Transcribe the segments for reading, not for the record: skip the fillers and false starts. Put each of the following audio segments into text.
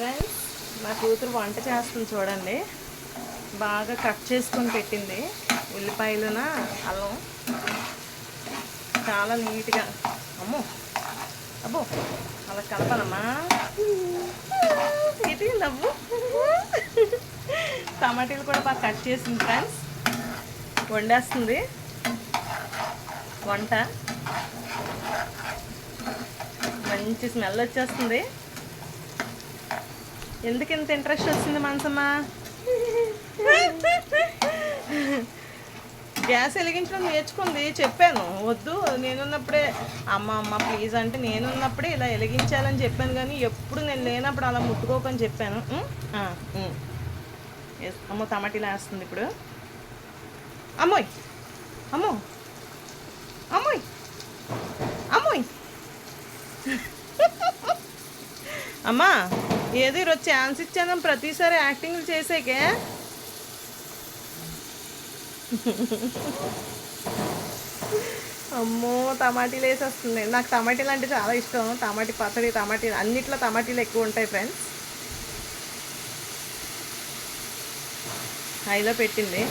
Friends, నా కూతురు వంట చేస్తుంది చూడండి. బాగా కట్ చేసుకొని పెట్టింది ఉల్లిపాయలున అల్లం చాలా నీట్గా. అమ్మో అబ్బో అలా కలపాలమ్మా. ఇది నవ్వు. టమాటీలు కూడా బాగా కట్ చేసింది ఫ్రెండ్స్. వండేస్తుంది వంట. మంచి స్మెల్ వచ్చేస్తుంది. ఎందుకు ఇంత ఇంట్రెస్ట్ వచ్చింది మనసమ్మ? గ్యాస్ వెలిగించడం నేర్చుకుంది. చెప్పాను వద్దు, నేనున్నప్పుడే అమ్మ అమ్మ ప్లీజ్ అంటే నేనున్నప్పుడే ఇలా వెలిగించాలని చెప్పాను, కానీ ఎప్పుడు నేను లేనప్పుడు అలా ముట్టుకోకని చెప్పాను. అమ్మో టమాటీలు వేస్తుంది ఇప్పుడు. అమ్మోయ్ అమ్మో అమ్మోయ్ అమ్మోయ్. అమ్మా ఏదో ఈరోజు ఛాన్స్ ఇచ్చాను ప్రతిసారి యాక్టింగ్లు చేసేకే. అమ్మో టమాటీలు వేసేస్తుంది. నాకు టమాటీలు అంటే చాలా ఇష్టం. టమాటీ పచ్చడి, టమాటీలు అన్నిట్లో టమాటీలు ఎక్కువ ఉంటాయి ఫ్రెండ్స్. హైలో పెట్టింది.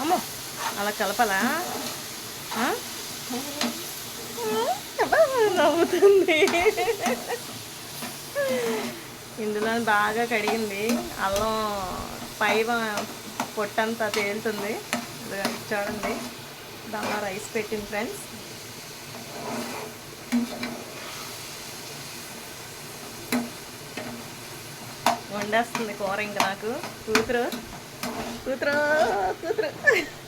అమ్మో అలా కలపాలా? నవ్వుతుంది. ఇందులో బాగా కడిగింది. అల్లం పై పొట్టంతా తేలుతుంది. చూడండి, దానిలో రైస్ పెట్టింది ఫ్రెండ్స్. వండేస్తుంది కూర. ఇంకా నాకు కూతురు కూతురు కూతురు